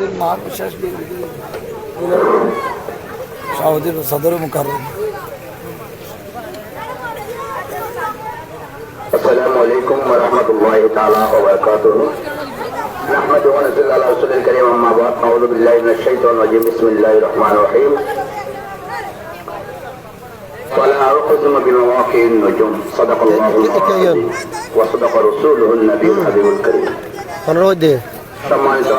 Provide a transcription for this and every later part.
আমাদের মা শেষ শাহদির সদর মুকাররম। السلام عليكم ورحمة الله تعالى وبركاته. نحمده ونصلي على رسول الكريم أما بعد. أعوذ بالله من الشيطان الرجيم. بسم الله الرحمن الرحيم. فلا أقسم بمواقع النجوم. صدق الله العظيم وصدق رسوله النبي الحبيب الكريم. সম্মানিত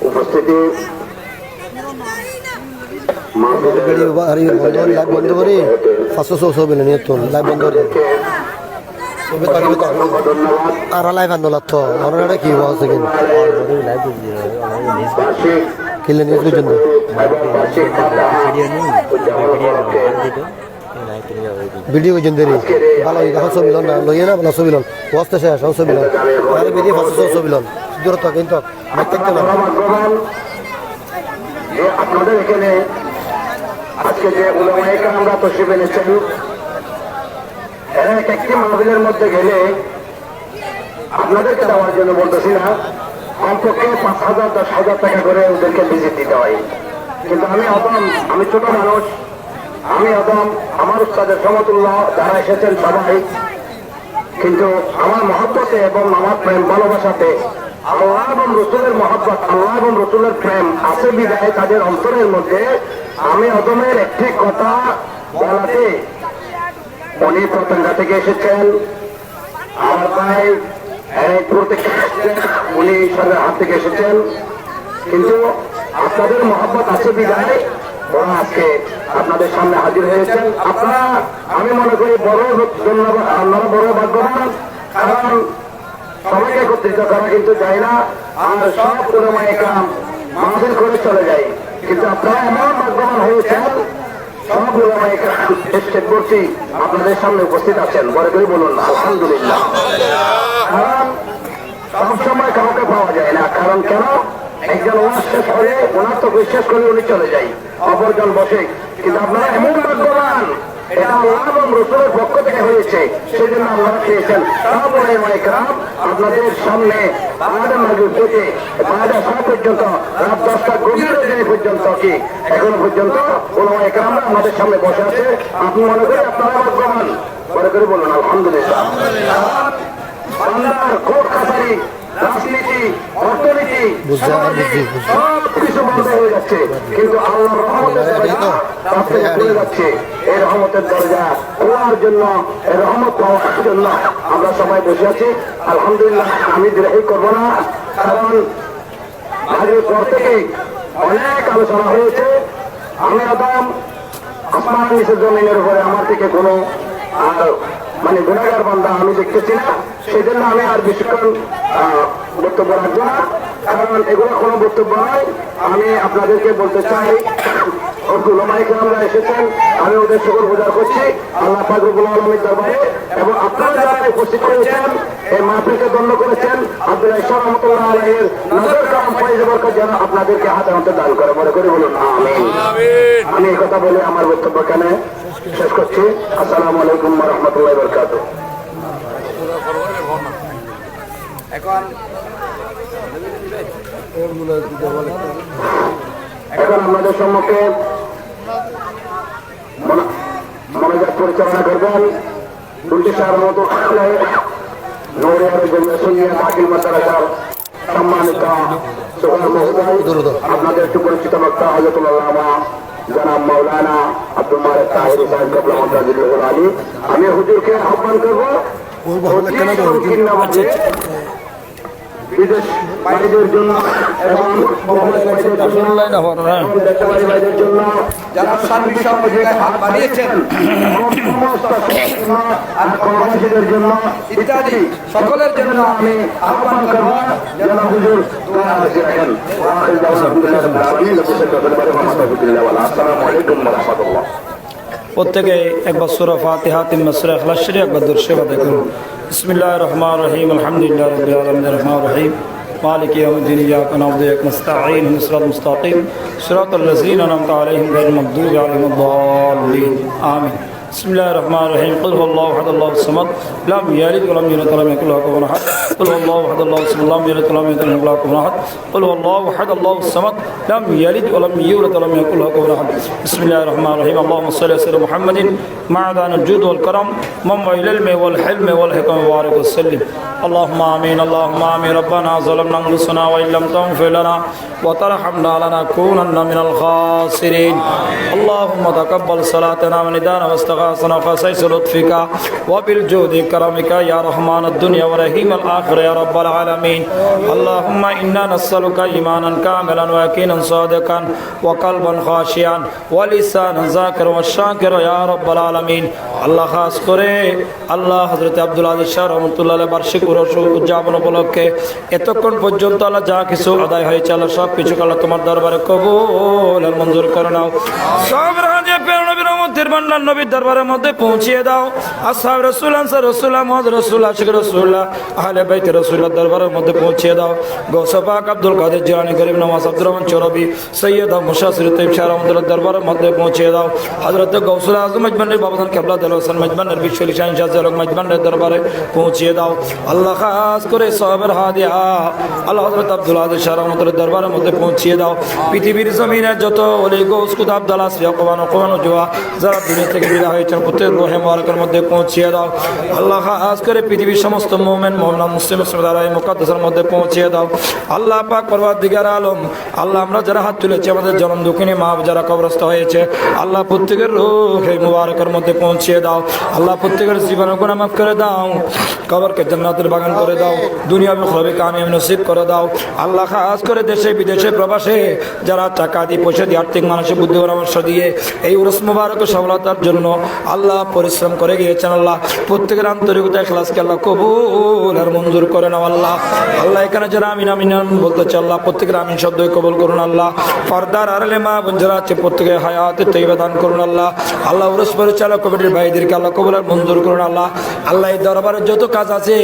উপস্থিতি, বন্ধ করে 500 বিলেন লাইভ বন্ধ করে আর লাইভ আন্দোলন তো ওনারা কি বলছে কিনা কিলে নিউজ পর্যন্ত ভিডিও পর্যন্ত ভালো এখন ছবি লন না লইয়ে না ভালো ছবি লন বস্তা শেষ ছবি লন আর ভিডিও 500 ছবি লন দূরত্ব কিন্তু আপনাদের এখানে আজকে যে উলামায়ে কেরামরা তশরিফ এনেছেন, এরা একটি মাহফিলের মধ্যে গেলে আপনাদেরকে দেওয়ার জন্য বলতেছি না, কমপক্ষে 5,000 10,000 টাকা করে ওদেরকে ভিজিট দিতে হয়। কিন্তু আমি ছোট মানুষ, আমার উস্তাদের সমতুল্য যারা এসেছেন সবাই, কিন্তু আমার মহব্বতে এবং আমার প্রেম ভালোবাসাতে আল্লাহ এবং রসুলের মহব্বত, আল্লাহ এবং রসুলের প্রেম আছে বিদায় তাদের অন্তরের মধ্যে আমি অদমের একটি কথা বলাতে, উনি প্রত্যঙ্গা থেকে এসেছেন, আমার ভাই থেকে এসেছেন, উনি ঈশ্বরের হাত থেকে এসেছেন, কিন্তু আপনাদের মহব্বত আছে বিদায় ওরা আজকে আপনাদের সামনে হাজির হয়েছেন। আপনারা আমি মনে করি বড় ধন্যবাদ, আপনারা বড় ভাগ্যবান, কারণ সবাইকে একত্রিত করা কিন্তু যায় না, আর সব উলামায়ে কেরাম মাহফিল করে চলে যায়, কিন্তু আপনারা এমন ভাগ্যবান হয়েছেন সব উলামায়ে কেরাম স্টেজ করছি আপনাদের সামনে উপস্থিত আছেন। বড় করে বলুন আলহামদুলিল্লাহ। কারণ সবসময় কাউকে পাওয়া যায় না, কারণ কেন একজন ওয়াজ শেষ হয়ে ওনার তো বিশ্বাস করে উনি চলে যায়, অপরজন বসে, কিন্তু আপনারা এমন ভাগ্যবান এটা আল্লাহ এবং রসুলের পক্ষ থেকে হয়েছে, সেই জন্য আপনারা পেয়েছেন। সব উলামায়ে কেরাম আপনাদের সামনে বারোটা মাগরিব থেকে 12টা পর্যন্ত রাত 10টা গভীর দিন পর্যন্ত কি এখন পর্যন্ত উলামায়ে কেরামরা আমাদের সামনে বসে আছে। আপনি মনে করি আপনারা ভাগ্যবান, মনে করে বলুন আলহামদুলিল্লাহ। বাংলার কোর্ট কাছারি, রাজনীতি, অর্থনীতি সব কিছু বন্ধ হয়ে যাচ্ছে, কিন্তু আল্লাহর রহমতের দরজা খুলে যাচ্ছে। এই রহমতের দরজা খোলার জন্য, এই রহমত পাওয়ার জন্য আমরা সবাই বসে আছি আলহামদুলিল্লাহ। আমি দেরি করবো না, কারণ আগের পর থেকে অনেক আলোচনা হয়েছে। আমি একদম আসমান নিচের জমিনের উপরে আমার থেকে কোনো মানে গুণাগার বান্দা আমি দেখতেছি না, সেই জন্য আমি আর বেশিক্ষণ বক্তব্য রাখবো না, কারণ এগুলো কোনো বক্তব্য নয়। আমি আপনাদেরকে বলতে চাই, উলামায়ে কেরামরা এসেছেন, আমি ওদের শুকর গুজার করছি আল্লাহ পাক রব্বুল আলামিনের দরবারে, এবং আপনারা যারা উপস্থিত হয়েছেন এই মাহফিলকে ধন্য করেছেন, আব্দুল্লাহ ইসা রহমাতুল্লাহ আলাইহির নজর কাম ফয়েজ বরকত যেন আপনাদেরকে হাতে হাতে দান করে, মনে করে বলুন আমিন। আমি এই কথা বলে আমার বক্তব্য এখানে শেষ করছি। আসসালামু আলাইকুম ওয়া রাহমাতুল্লাহি ওয়া বারাকাতুহু। এখন আমাদের সম্মুখে মনোজাত পরিচালনা করবেন দুলটি সাহেব মতো দাখিল মাদ্রাসার সম্মানিত আপনাদের একটু পরিচিত বক্তা হযরতুল আল্লামা জনাব মাওলানা আব্দুল মালিক তাহেরি সাহেব কবলা মন্তাজিরুল আলী। আমি হুজুরকে আহ্বান করবো বিদেশ বাইরের জন্য এবং বাইরের জন্য যারা সার্বিক সহযোগিতায় হাত বাড়িয়েছেন, কর্মচারীদের জন্য ইত্যাদি সকলের জন্য আমি আহ্বান করব যেন হুজুর দোয়া রাখেন। আসসালামু আলাইকুম ওয়া রাহমাতুল্লাহ। প্রত্যেকে একবার সূরা ফাতিহা, 3 সূরা ইখলাস শরীফ, একবার দরুদ শরীফ দেখুন। বিসমিল্লাহির রহমানির রহিম, আলহামদুলিল্লাহি রাব্বিল আলামিন, রহমানির রহিম, মালিকি ইয়াউমিদ্দিন, ইয়্যাকা না'বুদু ওয়া ইয়্যাকা নাস্তাঈন, ইহদিনাস সিরাতাল মুস্তাকিম, সিরাতাল লাযীনা আন'আমতা আলাইহিম গায়রিল মাগদূবি আলাইহিম ওয়াদ-দাল্লিন। আমিন। বিসমিল্লাহির রহমানির রহিম কুল হুয়াল্লাহু আহাদ আল্লাহুস সামাদ লাম ইয়ালিদ ওয়া লাম ইউলাদ ওয়া লাম ইয়াকুল লাহু কুফুওয়ান আহাদ কুল হুয়াল্লাহু আহাদ আল্লাহুস সামাদ লাম ইয়ালিদ ওয়া লাম ইউলাদ ওয়া লাম ইয়াকুল লাহু কুফুওয়ান আহাদ কুল হুয়াল্লাহু আহাদ আল্লাহুস সামাদ লাম ইয়ালিদ ওয়া লাম ইউলাদ ওয়া লাম ইয়াকুল লাহু কুফুওয়ান আহাদ বিসমিল্লাহির রহমানির রহিম আল্লাহুম্মা সাল্লি আলা সাইয়্যিদিনা মুহাম্মাদিন মা'দানিল জুদ ওয়াল কারাম মা'ওয়াইল ইলমি ওয়াল হিলমি ওয়াল হিকমা ওয়া বারিক ওয়া সাল্লিম اللهم آمين اللهم آمين ربنا ظلمنا أنفسنا وإن لم تغفر لنا وترحمنا لنكونن من الخاسرين اللهم تقبل صلاتنا وندانا واستغاثنا وخصيص لطفك وبالجود كرمك يا رحمن الدنيا ورحيم الآخرة يا رب العالمين اللهم إنا نسألك إيمانا كاملا ويقينا صادقا وقلبا خاشعا ولسانا ذاكرا والشاكرا يا رب العالمين الله خاص করে আল্লাহ হযরত আব্দুল আজিজ শাহ রাহমাতুল্লাহ আলাইহি বার্ষিক উদযাপন উপলক্ষে এতক্ষণ পর্যন্ত আল্লাহ যা কিছু আদায় হয়েছে আল্লাহ সব কিছু আল্লাহ তোমার দরবারে কবুল আর মঞ্জুর করে নাও সব রাজে প্রিয় নবীর উম্মতের বান্দার নবীর দরবারের মধ্যে পৌঁছিয়ে দাও আসহাব রাসূল আনসার রাসূল মুহাম্মদ রাসূল আশিক রাসূলুল্লাহ আহলে বাইত রাসূলুল্লাহ দরবারের মধ্যে পৌঁছিয়ে দাও গৌস পাক আব্দুল কাদের জিলানী গরিব নওয়াজ আব্দুর রহমান চৌরবি সৈয়দ মুশাসির তৈয়ব শাহ রাহমাতুল্লাহ দরবারের মধ্যে পৌঁছিয়ে দাও হযরত গৌসুল আজম মজবানের বাবাজান কিবলা দেওয়ান হোসেন মজবানের বিশ্বলি শাহ শাহজালাল মজবানের দরবারে পৌঁছিয়ে দাও আল্লাহ খাস করে সাহাবের হাদিয়া আল্লাহ হযরত আব্দুল আজিজ শাহ রাহমাতুল্লাহ দরবারের মধ্যে পৌঁছিয়ে দাও পৃথিবীর জমিনে যত ওলি গৌস কুতুব আব্দুল আসফিয়া কোবানো জোয়া যারা দুনিয়া থেকে বিদায় হয়েছেন প্রত্যেক রূহে মুবারকের মধ্যে পৌঁছিয়ে দাও আল্লাহ খাস করে পৃথিবীর সমস্ত মুমিন মুমিনা মুসলিম মুসলমানদের মুকদ্দাসের মধ্যে পৌঁছিয়ে দাও আল্লাহ পাক পরওয়ারদিগার আলম আল্লাহ আমরা যারা হাত তুলেছি আমাদের জনম দুঃখিনী মা যারা কবরস্থ হয়েছে আল্লাহ প্রত্যেকের রূহে মুবারকের মধ্যে পৌঁছিয়ে দাও আল্লাহ প্রত্যেকের জীবনের গুনাহ মাফ করে দাও কবরকে জান্নাতের বাগান করে দাও দুনিয়া বিখরাবে কামিয়াবি নসিব করে দাও আল্লাহ খাস করে দেশে বিদেশে প্রবাসে যারা টাকা দিয়ে পয়সা দিয়ে আর্থিক মানসিক বুদ্ধি পরামর্শ দিয়ে এই উরস মুবারকের সফলতার জন্য আল্লাহ পরিশ্রম করে গিয়েছেন আল্লাহ প্রত্যেকের আন্তরিকতা ইখলাসকে আল্লাহ কবুল আর মঞ্জুর করে নাও আল্লাহ আল্লাহ এখানে যারা আমিন আমিন বলতেছে আল্লাহ প্রত্যেকের আমিন শব্দ কবুল করুন আল্লাহ পর্দার আড়ালে মা বোন যারা আছে প্রত্যেকের হায়াতে তৈবা দান করুন আল্লাহ আল্লাহ উরস পরিচালক কমিটির ভাইদেরকে আল্লাহ কবুল আর মঞ্জুর করুন আল্লাহ আল্লাহ এই দরবারের যত কাজ আছে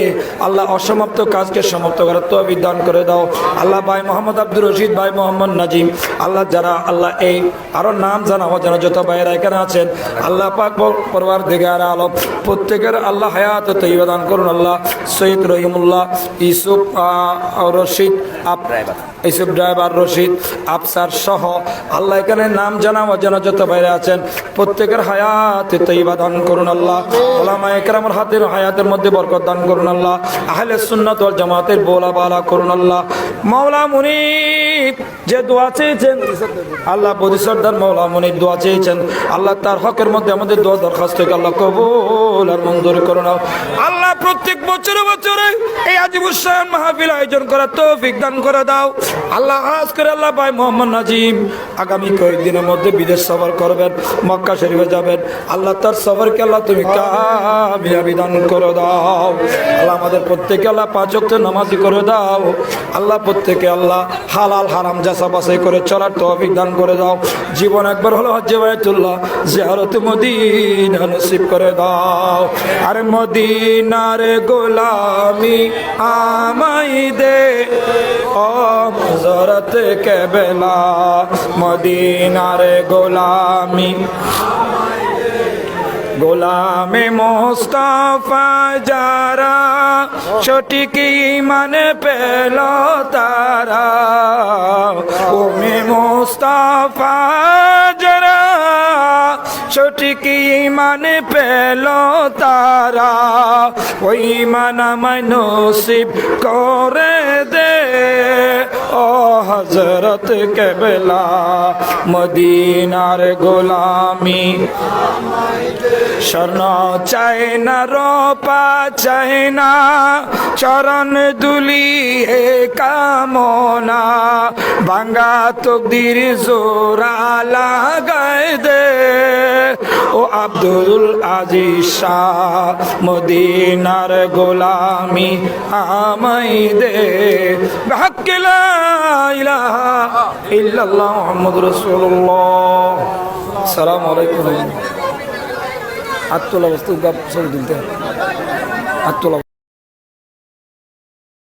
আল্লাহ অসমাপ্ত কাজকে সমাপ্ত করার তৌফিক দান করে দাও আল্লাহ ভাই মোহাম্মদ আব্দুর রশিদ ভাই মোহাম্মদ নাজিম আল্লাহ যারা আল্লাহ এই আরো নাম জানা অজানা যত ভাইয়েরা এখানে আছেন আল্লাহ পাক পরওয়ারদিগার আলম প্রত্যেকের আল্লাহ হায়াত তৈবা দান করুন আল্লাহ সৈয়দ রহিমুল্লাহ ইউসুফ রশিদ ইউসুফ ড্রাইভার রশিদ আফসার সহ আল্লাহ এখানে নাম জানা অজানা যত ভাইয়েরা আছেন প্রত্যেকের হায়াত তৈবা দান করুন আল্লাহ ওলামা ইকরামের হাতের হায়াতের মধ্যে বরকত দান করুন আল্লাহ আহলে সুন্নাত ওয়াল জামাতের বোলা বালা করুন আল্লাহ মাওলা মুনিব যে দোয়া চেয়েছেন আল্লাহ বদিসরদার মাওলা মুনিব দোয়া চেয়েছেন আল্লাহ তার হকের মধ্যে আমাদের দোয়া দরখাস্তকে আল্লাহ কবুল আর মঞ্জুর করুন আল্লাহ প্রত্যেক বছরে বছরে এই আজিবুস শান মাহফিল আয়োজন করার তৌফিক দান করে দাও আল্লাহ খাস করে আল্লাহ ভাই মোহাম্মদ নাজিম আগামী কয়েকদিনের মধ্যে বিদেশ সফর করবেন মক্কা শরীফে যাবেন আল্লাহ তার সফরকে আল্লাহ তুমি কামিয়াবি দান করে দাও আল্লাহ আমাদের প্রত্যেকে আল্লাহ পাঁচ ওয়াক্ত নামাজি করে দাও আল্লাহ প্রত্যেকে আল্লাহ হালাল হারাম যাচাই বাছাই করে চলার তৌফিক দান করে দাও জীবন একবার হলো হজ্জে বাইতুল্লাহ জিয়ারত মদিনা নসিব করে দাও আরে মদিনার গোলামি আমাই দে ও হযরত কেবলা মদিনার গোলামি গোলামে মোস্তফা যারা সঠিক ঈমান পেল তারা ওমে মোস্তফা যারা সঠিক ঈমান পেল তারা ওই ঈমান আমায় নসিব করে দে ও হযরত কেবলা মদিনার গোলামি স্বর্ণ চাই না রূপা চাই না চরণ দুলি হে কামনা ভাঙ্গা তকদির জোড়া লাগায় দে ও আব্দুল আজিজ শাহ মদিনার গোলামি আমাই দে বিহাক্কি লা ইলাহা ইল্লাল্লাহ মুহাম্মাদুর রাসূলুল্লাহ আসসালামু আলাইকুম আত্মলা বস্তু ছবি তুলতে আত্মলা